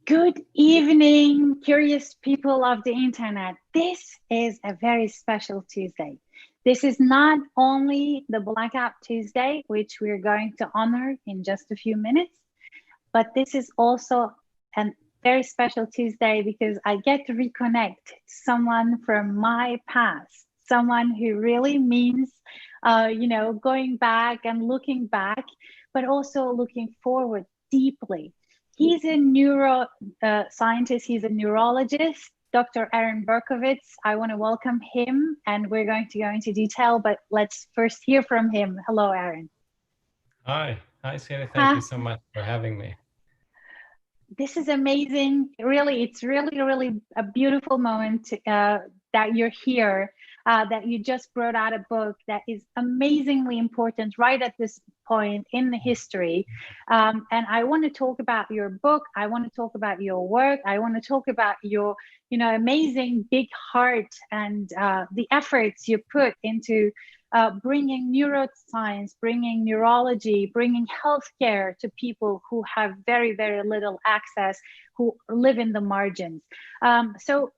Good evening, curious people of the internet. This is a very special Tuesday. This is not only the Blackout Tuesday, which we're going to honor in just a few minutes, but this is also a very special Tuesday because I get to reconnect someone from my past, someone who really means, going back and looking back, but also looking forward deeply. He's a neuro scientist. He's a neurologist, Dr. Aaron Berkowitz. I want to welcome him, and we're going to go into detail, but let's first hear from him. Hello, Aaron. Hi, Sarah. Thank you so much for having me. This is amazing. Really, it's really a beautiful moment that you're here, that you just brought out a book that is amazingly important right at this point in the history. And I want to talk about your book. I want to talk about your work. I want to talk about your, amazing big heart and the efforts you put into bringing neuroscience, bringing neurology, bringing healthcare to people who have very, very little access, who live in the margins. So,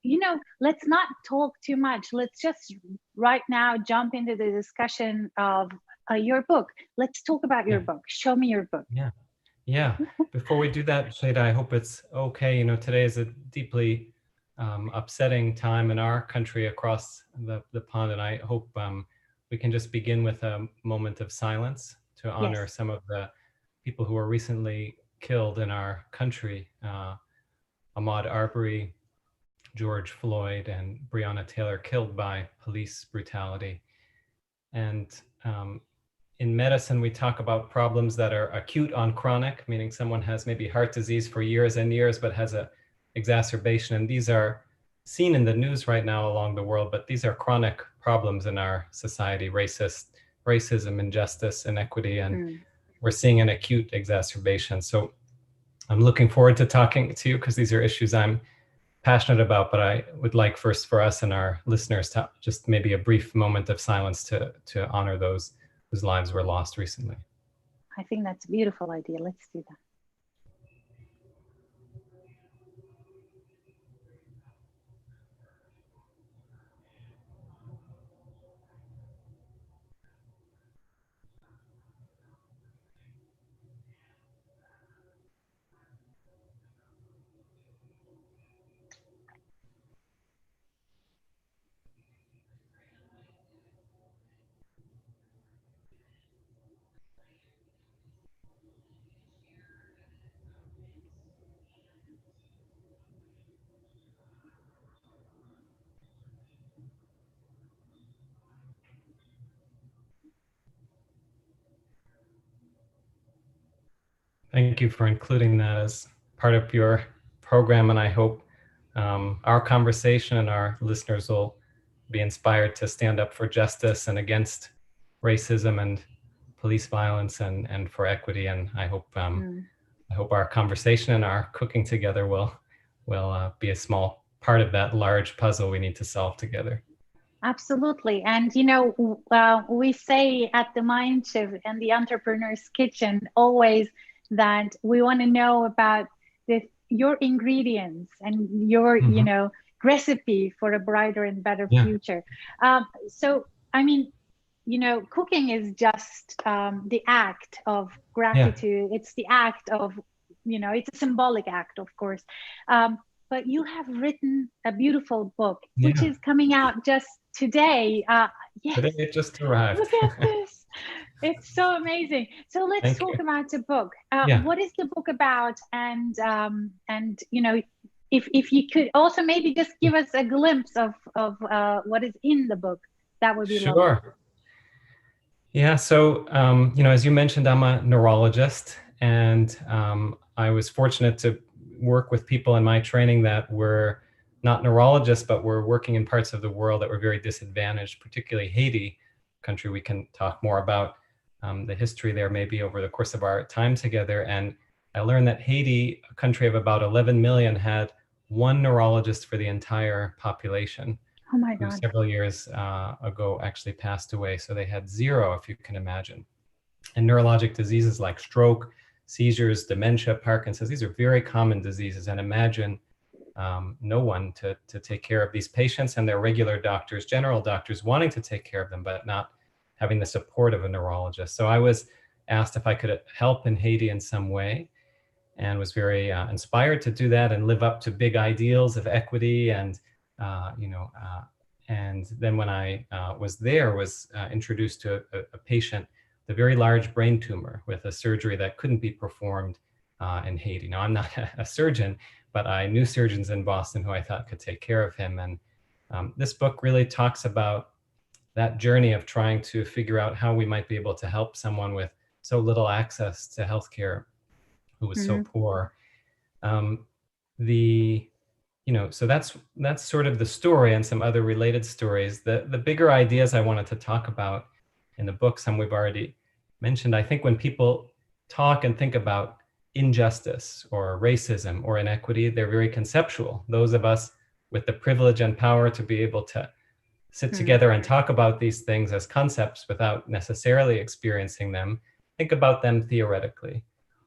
let's not talk too much. Let's just right now jump into the discussion of your book. Let's talk about your book. Show me your book. Yeah. Before we do that, Shada, I hope it's okay. Today is a deeply upsetting time in our country across the pond, and I hope we can just begin with a moment of silence to honor some of the people who were recently killed in our country. Ahmaud Arbery, George Floyd, and Breonna Taylor killed by police brutality. And in medicine, we talk about problems that are acute on chronic, meaning someone has maybe heart disease for years and years, but has a exacerbation. And these are seen in the news right now along the world, but these are chronic problems in our society: racism, injustice, inequity, and we're seeing an acute exacerbation. So I'm looking forward to talking to you because these are issues I'm passionate about, but I would like first for us and our listeners to just maybe a brief moment of silence to honor those whose lives were lost recently. I think that's a beautiful idea. Let's do that. Thank you for including that as part of your program, and I hope our conversation and our listeners will be inspired to stand up for justice and against racism and police violence and for equity. And I hope our conversation and our cooking together will be a small part of that large puzzle we need to solve together. Absolutely. And, we say at the Mind Shift and the Entrepreneur's Kitchen always that we want to know about your ingredients and your, recipe for a brighter and better future. So, I mean, cooking is just the act of gratitude. It's the act of, it's a symbolic act, of course. But you have written a beautiful book, which is coming out just today. Today it just arrived. Look at this. It's so amazing. So let's talk about the book. What is the book about? And if you could also maybe just give us a glimpse of what is in the book, that would be lovely. Sure. Yeah. So, as you mentioned, I'm a neurologist, and I was fortunate to work with people in my training that were not neurologists, but were working in parts of the world that were very disadvantaged, particularly Haiti, a country we can talk more about the history there maybe over the course of our time together. And I learned that Haiti, a country of about 11 million, had one neurologist for the entire population. Oh my who God. several years ago actually passed away. So they had zero, if you can imagine. And neurologic diseases like stroke, seizures, dementia, Parkinson's. These are very common diseases, and imagine no one to take care of these patients and their regular doctors, general doctors wanting to take care of them, but not having the support of a neurologist. So I was asked if I could help in Haiti in some way, and was very inspired to do that and live up to big ideals of equity. And and then when I was introduced to a patient with a very large brain tumor with a surgery that couldn't be performed in Haiti. Now, I'm not a surgeon, but I knew surgeons in Boston who I thought could take care of him. And this book really talks about that journey of trying to figure out how we might be able to help someone with so little access to healthcare, who was so poor. So that's sort of the story, and some other related stories. The bigger ideas I wanted to talk about in the book, some we've already mentioned. I think when people talk and think about injustice or racism or inequity, they're very conceptual. Those of us with the privilege and power to be able to sit together and talk about these things as concepts without necessarily experiencing them, think about them theoretically.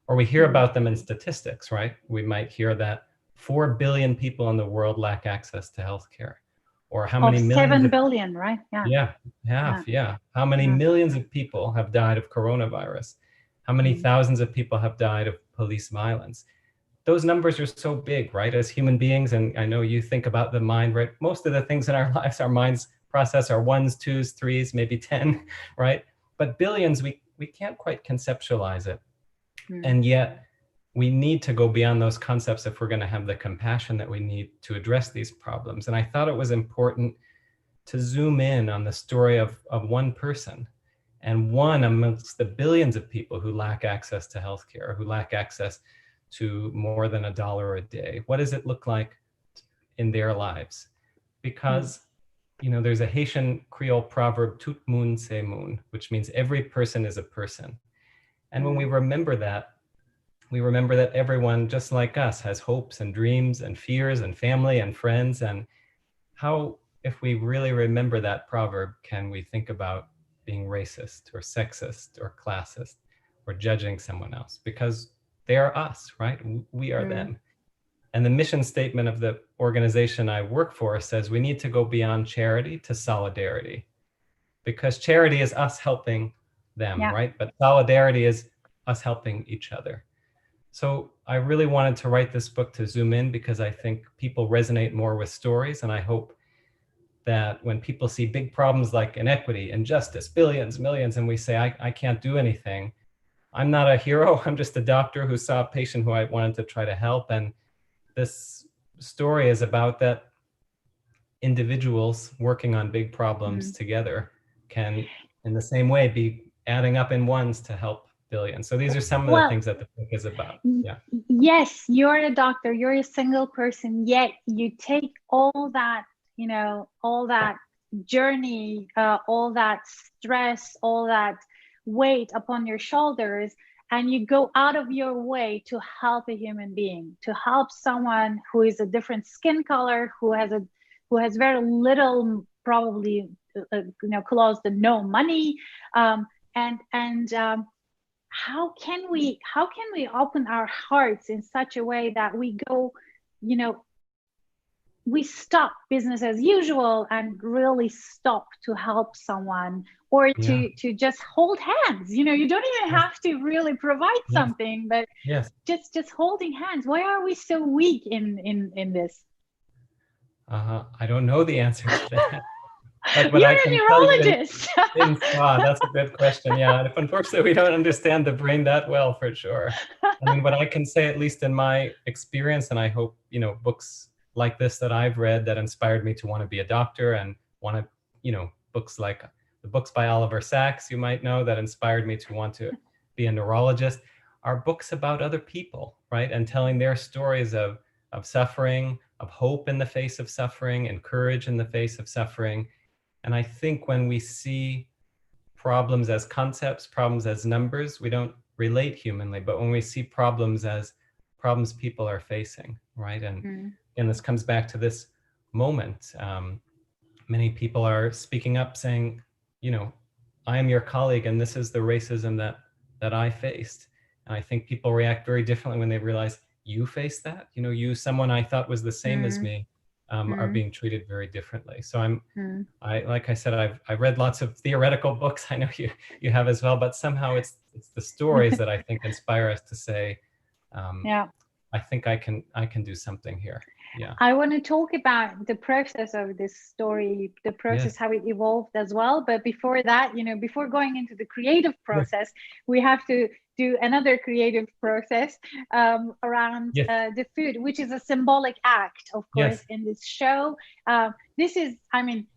Or we hear about them in statistics, right? We might hear that 4 billion people in the world lack access to healthcare. Or how many millions? 7 billion, right? Yeah, half, yeah. How many millions of people have died of coronavirus? How many thousands of people have died of police violence? Those numbers are so big, right? As human beings, and I know you think about the mind, right? Most of the things in our lives, our minds process are ones, twos, threes, maybe 10, right? But billions, we can't quite conceptualize it. And yet we need to go beyond those concepts if we're going to have the compassion that we need to address these problems. And I thought it was important to zoom in on the story of one person, and one amongst the billions of people who lack access to healthcare, who lack access to more than $1 a day. What does it look like in their lives? Because there's a Haitian Creole proverb, tout moun c'est moun, which means every person is a person. And when we remember that everyone, just like us, has hopes and dreams and fears and family and friends. And how, if we really remember that proverb, can we think about being racist or sexist or classist or judging someone else? Because they are us, right? We are them. And the mission statement of the organization I work for says we need to go beyond charity to solidarity, because charity is us helping them, right? But solidarity is us helping each other. So I really wanted to write this book to zoom in, because I think people resonate more with stories. And I hope that when people see big problems like inequity, injustice, billions, millions, and we say, I can't do anything, I'm not a hero. I'm just a doctor who saw a patient who I wanted to try to help. And this story is about that individuals working on big problems together can, in the same way, be adding up in ones to help billions. So these are some of the things that the book is about. Yeah. Yes, you're a doctor, you're a single person, yet you take all that, all that journey, all that stress, all that weight upon your shoulders, and you go out of your way to help a human being, to help someone who is a different skin color, who has very little, probably close to no money, how can we open our hearts in such a way that we go, we stop business as usual and really stop to help someone, or to just hold hands. You don't even have to really provide something, but just holding hands. Why are we so weak in this? I don't know the answer to that. But you're a neurologist. That's a good question. Yeah, unfortunately, we don't understand the brain that well, for sure. I mean, what I can say, at least in my experience, and I hope books like this that I've read that inspired me to want to be a doctor, and want to, books like the books by Oliver Sacks, you might know, that inspired me to want to be a neurologist, are books about other people, right? And telling their stories of suffering, of hope in the face of suffering, and courage in the face of suffering. And I think when we see problems as concepts, problems as numbers, we don't relate humanly. But when we see problems as problems people are facing, right? And this comes back to this moment. Many people are speaking up saying, I am your colleague, and this is the racism that I faced. And I think people react very differently when they realize you face that. You know, you, someone I thought was the same as me, are being treated very differently. So like I said, I've read lots of theoretical books. I know you have as well, but somehow it's the stories that I think inspire us to say, Yeah. I think I can do something here. Yeah. I want to talk about the process of this story, the process, how it evolved as well. But before that, you know, before going into the creative process, we have to do another creative process around the food, which is a symbolic act, of course, in this show. This is, I mean,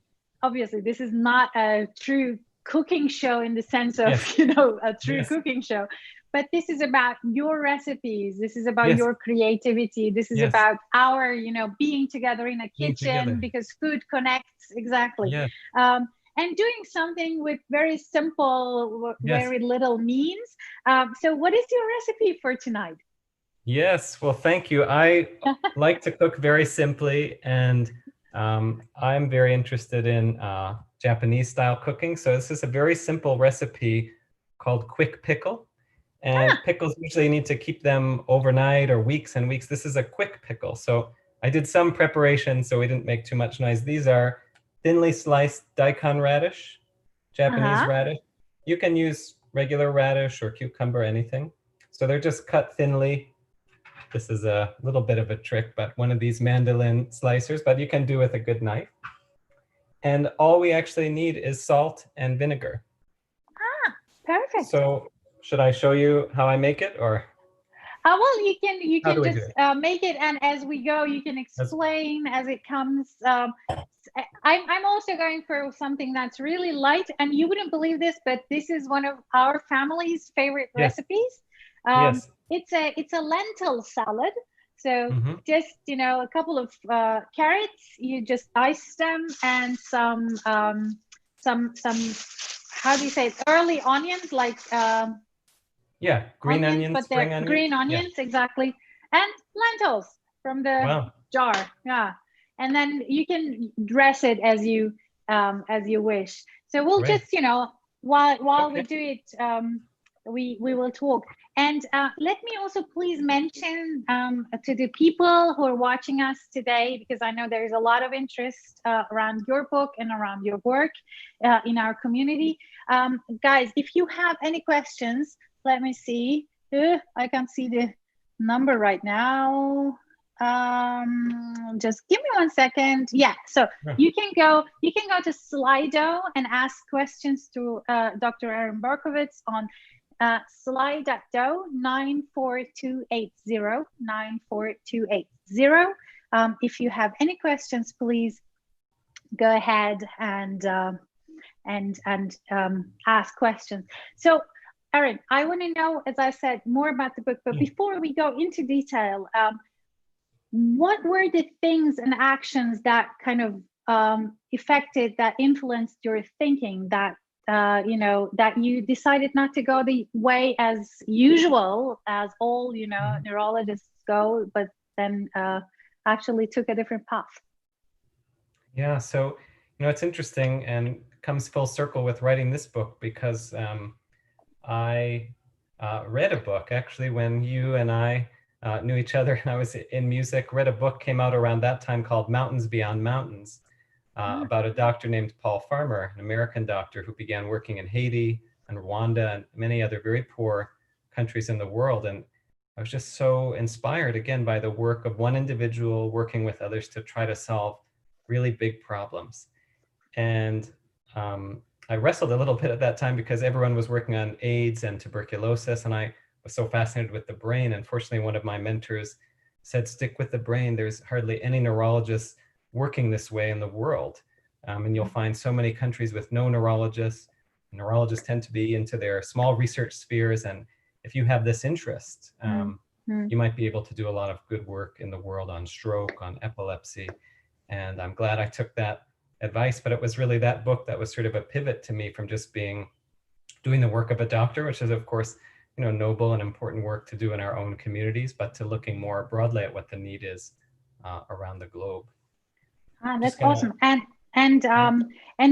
obviously, this is not a true cooking show in the sense of, you know, a true cooking show. But this is about your recipes. This is about your creativity. This is about our, you know, being together in a kitchen because food connects. Exactly. And doing something with very simple, very little means. So what is your recipe for tonight? Yes, well, thank you. I like to cook very simply, and I'm very interested in Japanese style cooking. So this is a very simple recipe called quick pickle. And pickles usually need to keep them overnight or weeks and weeks. This is a quick pickle. So I did some preparation so we didn't make too much noise. These are thinly sliced daikon radish, Japanese radish. You can use regular radish or cucumber, anything. So they're just cut thinly. This is a little bit of a trick, but one of these mandolin slicers, but you can do with a good knife. And all we actually need is salt and vinegar. Perfect. So should I show you how I make it, or? Well, you can just make it, and as we go, you can explain as it comes. I'm also going for something that's really light, and you wouldn't believe this, but this is one of our family's favorite recipes. It's a lentil salad. So just, you know, a couple of carrots, you just dice them, and some how do you say it? Early onions, like green onions, but they're spring onions. Green onions, exactly, and lentils from the jar. And then you can dress it as you wish. So we'll just, you know, while we do it, we will talk. And let me also please mention to the people who are watching us today, because I know there's a lot of interest around your book and around your work in our community. Guys, if you have any questions, let me see. I can't see the number right now. Just give me 1 second. So you can go to Slido and ask questions to Dr. Aaron Berkowitz on slide.do 94280. If you have any questions, please go ahead and ask questions. So Aaron, I want to know, as I said, more about the book, but before we go into detail, what were the things and actions that kind of affected, that influenced your thinking, that you know, that you decided not to go the way as usual, as all, you know, neurologists go, but then actually took a different path? So, you know, it's interesting and comes full circle with writing this book, because I read a book actually when you and I knew each other, and I was in music. Read a book, came out around that time, called Mountains Beyond Mountains, about a doctor named Paul Farmer, an American doctor who began working in Haiti and Rwanda and many other very poor countries in the world. And I was just so inspired, again, by the work of one individual working with others to try to solve really big problems. And I wrestled a little bit at that time because everyone was working on AIDS and tuberculosis, and I was so fascinated with the brain. Unfortunately, one of my mentors said, stick with the brain. There's hardly any neurologists working this way in the world. And you'll find so many countries with no neurologists. Neurologists tend to be into their small research spheres. And if you have this interest, you might be able to do a lot of good work in the world on stroke, on epilepsy. And I'm glad I took that advice, but it was really that book that was sort of a pivot to me from just doing the work of a doctor, which is of course, you know, noble and important work to do in our own communities, but to looking more broadly at what the need is around the globe. That's awesome. And And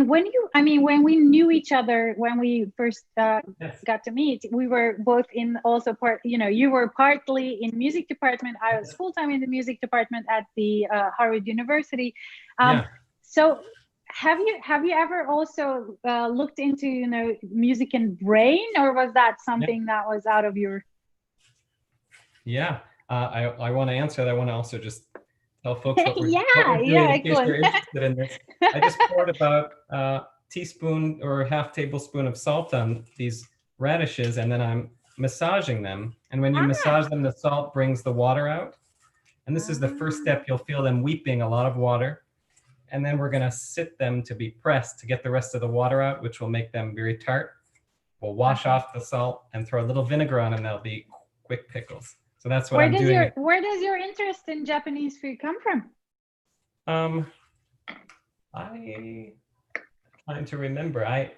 when when we knew each other, when we first Yes. got to meet, we were both in also you were partly in music department. I was full-time in the music department at the Harvard University. Yeah. So have you ever also looked into, music and brain, or was that something that was out of your? Yeah, I want to answer that. I want to also just tell folks what we're doing in case excellent. you're interested in this. I just poured about a teaspoon or half tablespoon of salt on these radishes, and then I'm massaging them. And when you massage them, the salt brings the water out. And this is the first step. You'll feel them weeping a lot of water. And then we're going to sit them to be pressed to get the rest of the water out, which will make them very tart. We'll wash off the salt and throw a little vinegar on them. They'll be quick pickles. So that's what I'm doing. Where does your interest in Japanese food come from? I'm trying to remember. I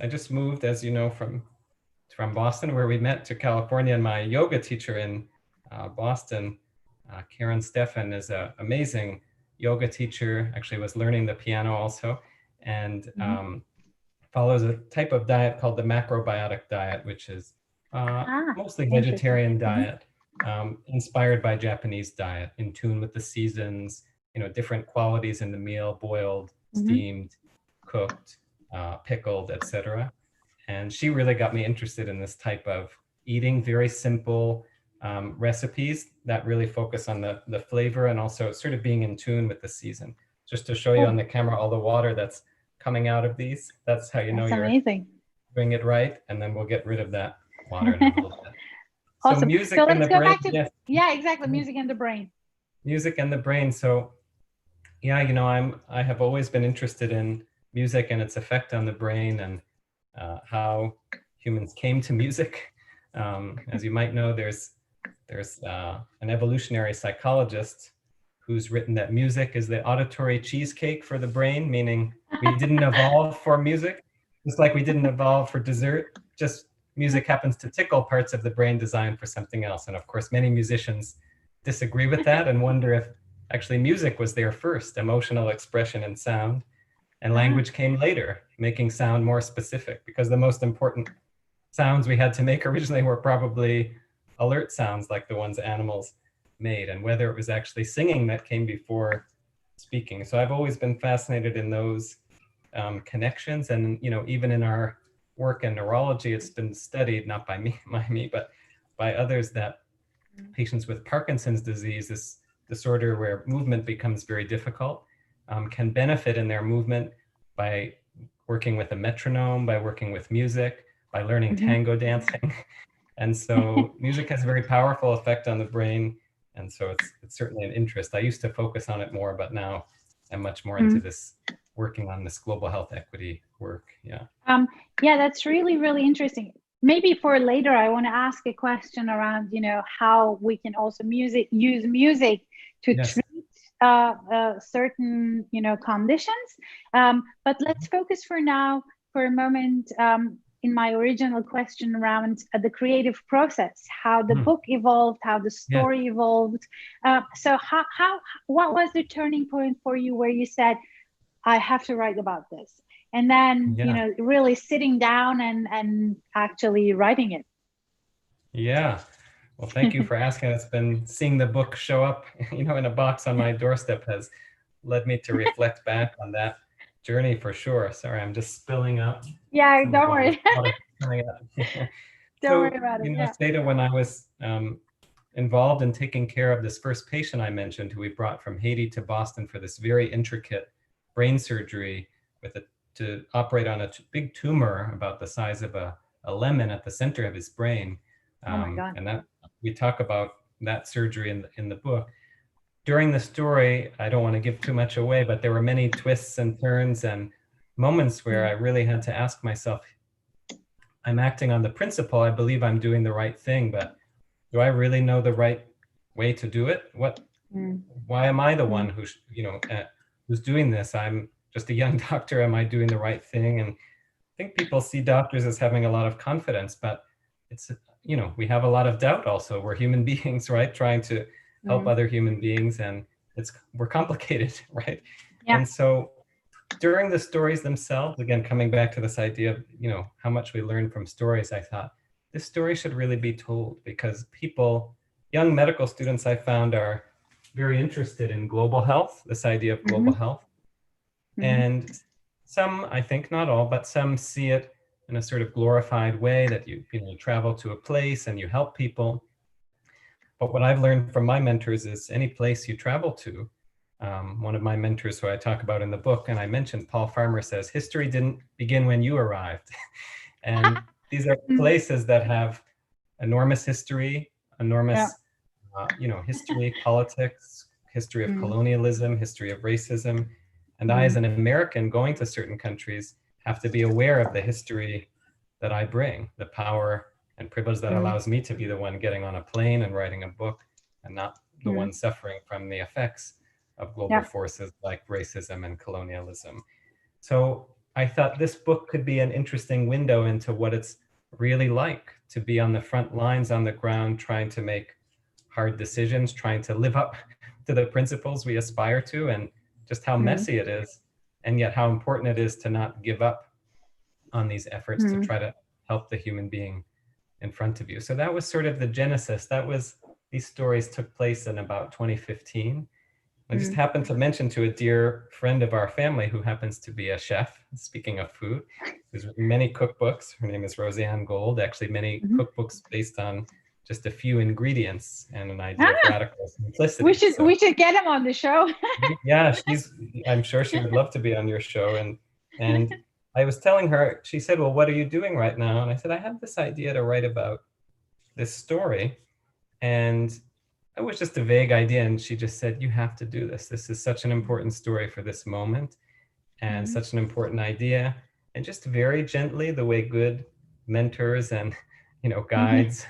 just moved, as you know, from Boston, where we met, to California, and my yoga teacher in Boston, Karen Stefan, is an amazing yoga teacher. Actually was learning the piano also, and follows a type of diet called the macrobiotic diet, which is mostly vegetarian diet, inspired by Japanese diet, in tune with the seasons, different qualities in the meal: boiled, steamed, cooked, pickled, etc. And she really got me interested in this type of eating, very simple recipes that really focus on the flavor, and also sort of being in tune with the season. Just to show you on the camera all the water that's coming out of these. That's how you know you're doing it right. And then we'll get rid of that water in a little bit. Awesome. So music so and let's the go brain. back to, yeah, exactly. Music and the brain. Music and the brain. So yeah, I have always been interested in music and its effect on the brain, and how humans came to music. As you might know, there's an evolutionary psychologist who's written that music is the auditory cheesecake for the brain, meaning we didn't evolve for music, just like we didn't evolve for dessert. Just music happens to tickle parts of the brain designed for something else. And of course, many musicians disagree with that and wonder if actually music was there first, emotional expression and sound, and language came later, making sound more specific, because the most important sounds we had to make originally were probably alert sounds like the ones animals made, and whether it was actually singing that came before speaking. So I've always been fascinated in those connections, and even in our work in neurology, it's been studied, not by me, but by others, that patients with Parkinson's disease, this disorder where movement becomes very difficult, can benefit in their movement by working with a metronome, by working with music, by learning tango dancing. And so music has a very powerful effect on the brain. And so it's certainly an interest. I used to focus on it more, but now I'm much more into this, working on this global health equity work. Yeah. Yeah, that's really, really interesting. Maybe for later, I want to ask a question around, how we can also use music to treat certain, conditions. But let's focus for now, for a moment, in my original question around the creative process, how the book evolved, how the story evolved. So what was the turning point for you where you said, I have to write about this? And then, really sitting down and actually writing it. Yeah. Well, thank you for asking. It's been seeing the book show up, in a box on my doorstep has led me to reflect back on that journey for sure. Sorry, I'm just spilling out. Yeah, don't worry. Don't worry about it. Seda, when I was involved in taking care of this first patient I mentioned, who we brought from Haiti to Boston for this very intricate brain surgery to operate on a big tumor about the size of a lemon at the center of his brain. Oh my God. And that we talk about that surgery in the book. During the story, I don't want to give too much away, but there were many twists and turns and moments where I really had to ask myself, I'm acting on the principle, I believe I'm doing the right thing, but do I really know the right way to do it? Why am I the one who's doing this? I'm just a young doctor. Am I doing the right thing? And I think people see doctors as having a lot of confidence, but it's, we have a lot of doubt also. We're human beings, right? Trying to help other human beings, and we're complicated, right? Yeah. And so during the stories themselves, again, coming back to this idea of, how much we learn from stories, I thought this story should really be told, because young medical students I found are very interested in global health, this idea of global health. And some, I think not all, but some see it in a sort of glorified way that you travel to a place and you help people. But what I've learned from my mentors is any place you travel to, one of my mentors who I talk about in the book, and I mentioned Paul Farmer, says, history didn't begin when you arrived. And these are places that have enormous history, history, politics, history of colonialism, history of racism. And I, as an American going to certain countries, have to be aware of the history that I bring, the power and privilege that allows me to be the one getting on a plane and writing a book, and not the one suffering from the effects of global forces like racism and colonialism. So I thought this book could be an interesting window into what it's really like to be on the front lines, on the ground, trying to make hard decisions, trying to live up to the principles we aspire to, and just how messy it is, and yet how important it is to not give up on these efforts to try to help the human being in front of you. So that was sort of the genesis. These stories took place in about 2015. I just happened to mention to a dear friend of our family who happens to be a chef, speaking of food, who's written many cookbooks. Her name is Roseanne Gold, actually many cookbooks based on just a few ingredients and an idea of radical simplicity. We should get him on the show. Yeah, I'm sure she would love to be on your show. And I was telling her, she said, well, what are you doing right now? And I said, I have this idea to write about this story. And it was just a vague idea. And she just said, you have to do this. This is such an important story for this moment, and such an important idea. And just very gently, the way good mentors and guides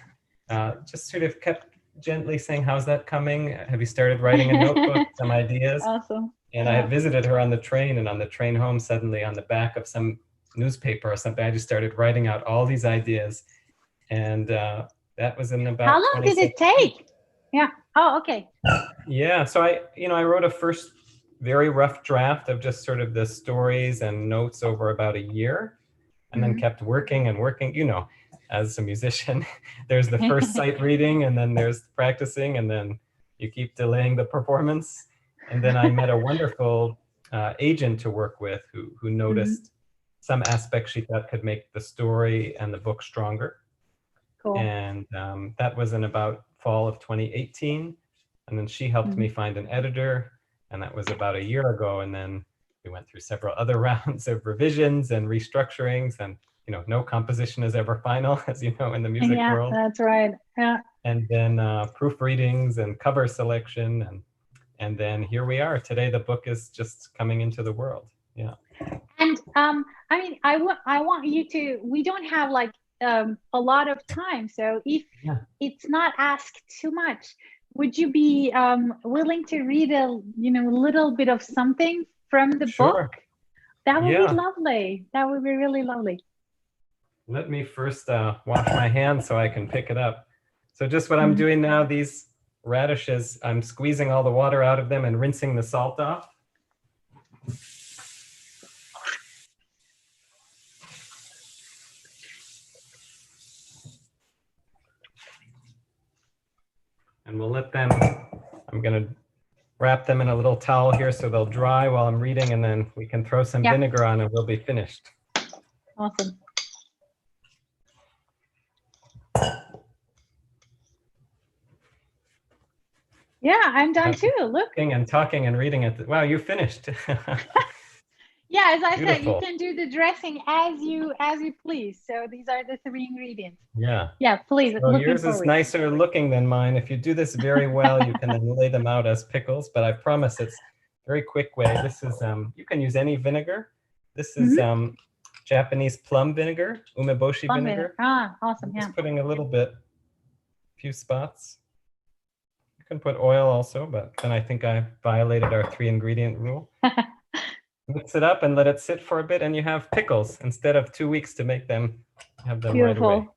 just sort of kept gently saying, how's that coming? Have you started writing a notebook, some ideas? Awesome. And I had visited her on the train, and on the train home, suddenly on the back of some newspaper or something, I just started writing out all these ideas. And that was in about— How long did it take? Yeah. Oh, okay. Yeah. So I wrote a first very rough draft of just sort of the stories and notes over about a year, and then kept working and working, as a musician, there's the first sight reading, and then there's practicing, and then you keep delaying the performance. And then I met a wonderful agent to work with who noticed some aspects she thought could make the story and the book stronger. Cool. And that was in about fall of 2018. And then she helped me find an editor, and that was about a year ago. And then we went through several other rounds of revisions and restructurings, and no composition is ever final, as you know, in the music world. Yeah, that's right. Yeah. And then proofreadings and cover selection, and then here we are today. The book is just coming into the world. Yeah. And I want you to. We don't have like a lot of time, so if it's not asked too much, would you be willing to read a little bit of something from the book? That would be lovely. That would be really lovely. Let me first wash my hands so I can pick it up. So just what I'm doing now, these radishes, I'm squeezing all the water out of them and rinsing the salt off. And we'll let them, I'm gonna wrap them in a little towel here so they'll dry while I'm reading, and then we can throw some vinegar on and we'll be finished. Awesome. Yeah, I'm done too. Look. And talking and reading it. Wow, you finished. Yeah, as I said, you can do the dressing as you please. So these are the 3 ingredients. Yeah. Yeah, please. So yours is nicer looking than mine. If you do this very well, you can then lay them out as pickles. But I promise it's a very quick way. This is you can use any vinegar. This is Japanese plum vinegar, umeboshi vinegar. Ah, awesome. Yeah. Just putting a little bit, a few spots. You can put oil also, but then I think I violated our 3 ingredient rule. Mix it up and let it sit for a bit, and you have pickles instead of 2 weeks to make them. Have them Beautiful. right away.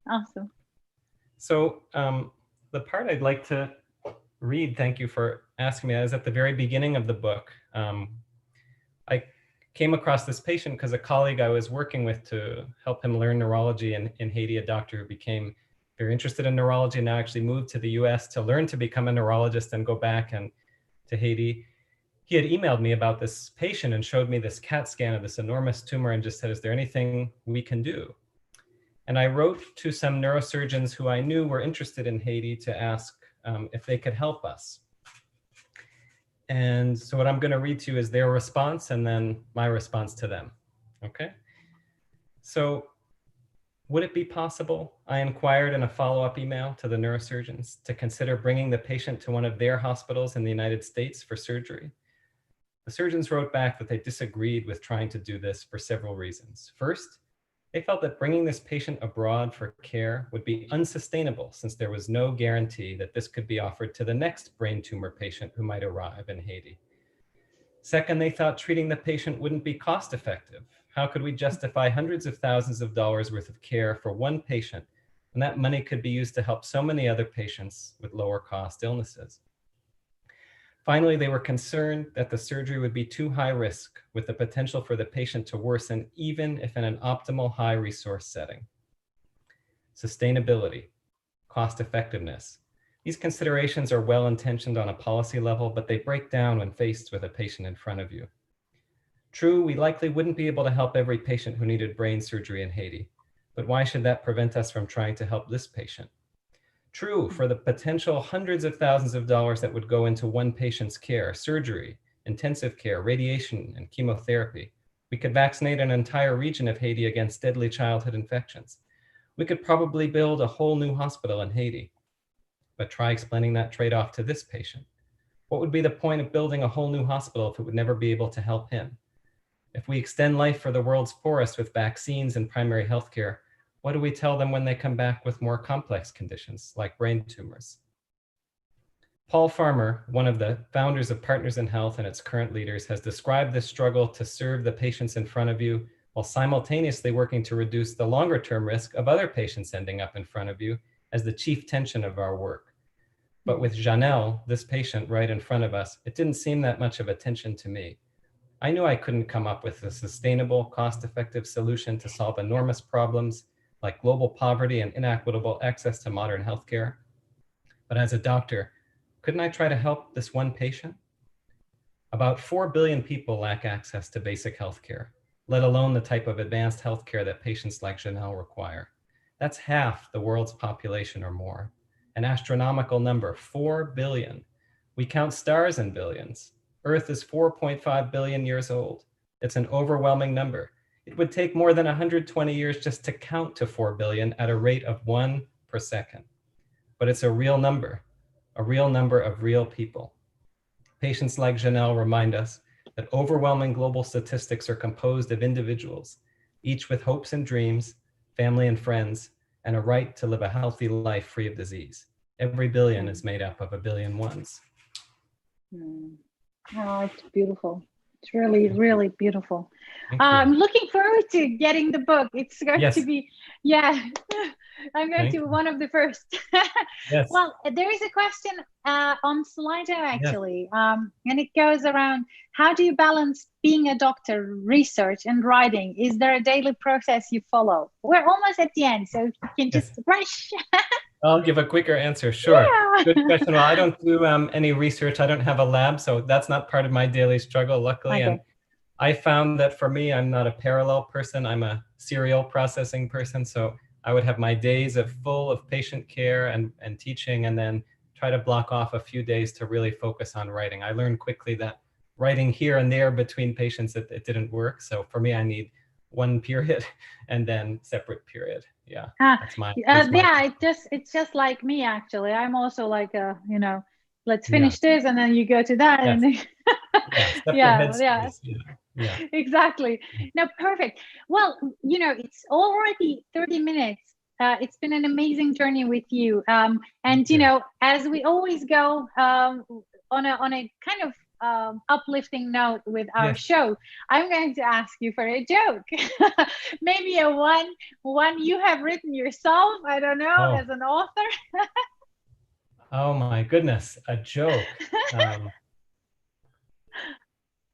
Awesome. So the part I'd like to read, thank you for asking me, is at the very beginning of the book. I came across this patient because a colleague I was working with to help him learn neurology in Haiti, a doctor who became very interested in neurology and now actually moved to the US to learn to become a neurologist and go back and to Haiti. He had emailed me about this patient and showed me this CAT scan of this enormous tumor and just said, is there anything we can do? And I wrote to some neurosurgeons who I knew were interested in Haiti to ask if they could help us. And so what I'm going to read to you is their response and then my response to them. Okay. So would it be possible, I inquired in a follow-up email to the neurosurgeons, to consider bringing the patient to one of their hospitals in the United States for surgery? The surgeons wrote back that they disagreed with trying to do this for several reasons. First, they felt that bringing this patient abroad for care would be unsustainable since there was no guarantee that this could be offered to the next brain tumor patient who might arrive in Haiti. Second, they thought treating the patient wouldn't be cost effective. How could we justify hundreds of thousands of dollars worth of care for one patient when that money could be used to help so many other patients with lower cost illnesses? Finally, they were concerned that the surgery would be too high risk with the potential for the patient to worsen even if in an optimal high resource setting. Sustainability, cost effectiveness. These considerations are well intentioned on a policy level, but they break down when faced with a patient in front of you. True, we likely wouldn't be able to help every patient who needed brain surgery in Haiti, but why should that prevent us from trying to help this patient? True, for the potential hundreds of thousands of dollars that would go into one patient's care, surgery, intensive care, radiation, and chemotherapy, we could vaccinate an entire region of Haiti against deadly childhood infections. We could probably build a whole new hospital in Haiti. But try explaining that trade-off to this patient. What would be the point of building a whole new hospital if it would never be able to help him? If we extend life for the world's poorest with vaccines and primary healthcare, what do we tell them when they come back with more complex conditions like brain tumors? Paul Farmer, one of the founders of Partners in Health and its current leaders, has described this struggle to serve the patients in front of you while simultaneously working to reduce the longer-term risk of other patients ending up in front of you as the chief tension of our work. But with Janelle, this patient right in front of us, it didn't seem that much of a tension to me. I knew I couldn't come up with a sustainable, cost-effective solution to solve enormous problems like global poverty and inequitable access to modern healthcare. But as a doctor, couldn't I try to help this one patient? About 4 billion people lack access to basic healthcare, let alone the type of advanced healthcare that patients like Janelle require. That's half the world's population or more. An astronomical number, 4 billion. We count stars in billions. Earth is 4.5 billion years old. It's an overwhelming number. It would take more than 120 years just to count to 4 billion at a rate of 1 per second. But it's a real number of real people. Patients like Janelle remind us that overwhelming global statistics are composed of individuals, each with hopes and dreams, family and friends, and a right to live a healthy life free of disease. Every billion is made up of a billion ones. Oh, it's beautiful. It's really, really beautiful. Thank you. I'm looking forward to getting the book. It's going Yes. to be, yeah, I'm going Thank to you. one of the first. Yes. Well, there is a question on Slido actually, and it goes around, how do you balance being a doctor, research, and writing? Is there a daily process you follow? We're almost at the end, so if you can just rush. I'll give a quicker answer. Sure. Yeah. Good question. Well, I don't do any research. I don't have a lab, so that's not part of my daily struggle, luckily. Okay. And I found that for me, I'm not a parallel person. I'm a serial processing person. So I would have my days full of patient care and teaching, and then try to block off a few days to really focus on writing. I learned quickly that writing here and there between patients, it didn't work. So for me, I need one period and then separate period. Yeah, that's my. Yeah, it's just like me actually. I'm also like let's finish this and then you go to that. Yes. And then, yeah. Exactly. No, perfect. Well, it's already 30 minutes. It's been an amazing journey with you. And as we always go on a kind of uplifting note with our show, I'm going to ask you for a joke. Maybe a one you have written yourself, I don't know, as an author. Oh my goodness, a joke.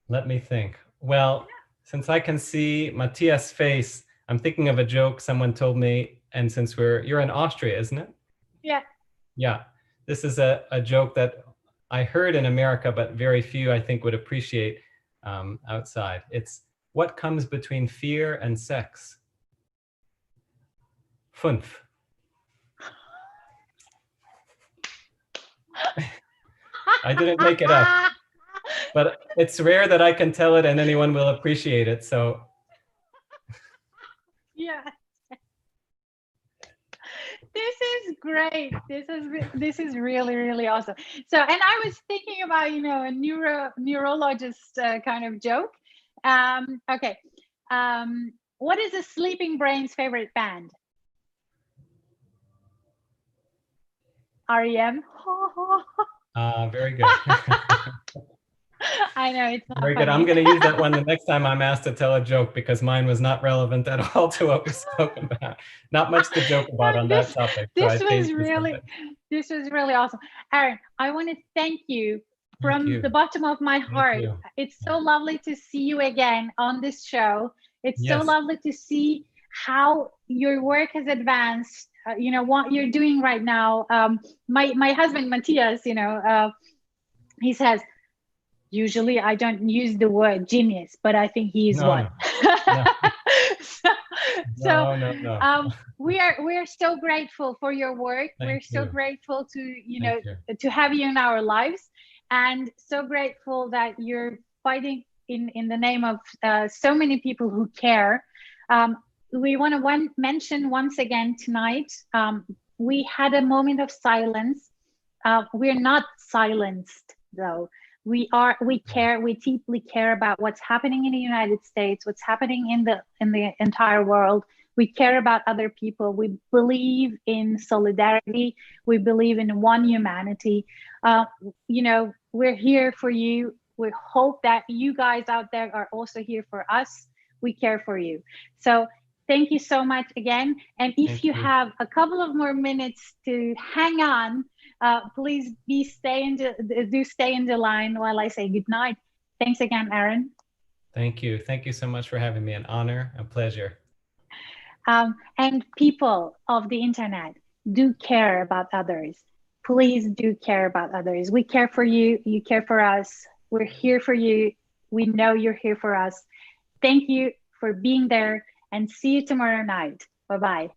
Let me think. Well, Since I can see Matthias' face, I'm thinking of a joke someone told me, and since you're in Austria, isn't it? Yeah. Yeah. This is a joke that I heard in America, but very few, I think, would appreciate outside. It's, what comes between fear and sex? Fünf. I didn't make it up, but it's rare that I can tell it and anyone will appreciate it. So Yeah. This is great. This is really, really awesome. So, and I was thinking about, you know, a neurologist kind of joke. Okay. What is a sleeping brain's favorite band? REM. very good. I know it's not Very funny. good. I'm going to use that one the next time I'm asked to tell a joke, because mine was not relevant at all to what we spoke about. Not much to joke about on that topic. This was really awesome. Aaron, I want to thank you from the bottom of my heart. It's so lovely to see you again on this show. It's so lovely to see how your work has advanced, you know, what you're doing right now. My husband, Matthias, you know, he says, usually I don't use the word genius, but I think he is one. No. We are so grateful for your work. We're so grateful to, you know, to have you in our lives, and so grateful that you're fighting in the name of so many people who care. We want to mention once again tonight, we had a moment of silence. We're not silenced though. We care, we deeply care about what's happening in the United States, what's happening in the entire world. We care about other people. We believe in solidarity. We believe in one humanity. You know, we're here for you. We hope that you guys out there are also here for us. We care for you. So thank you so much again. And if you have a couple of more minutes to hang on, please stay in the line while I say good night. Thanks again, Aaron. Thank you. Thank you so much for having me. An honor, a pleasure. And people of the internet, do care about others. Please do care about others. We care for you. You care for us. We're here for you. We know you're here for us. Thank you for being there, and see you tomorrow night. Bye-bye.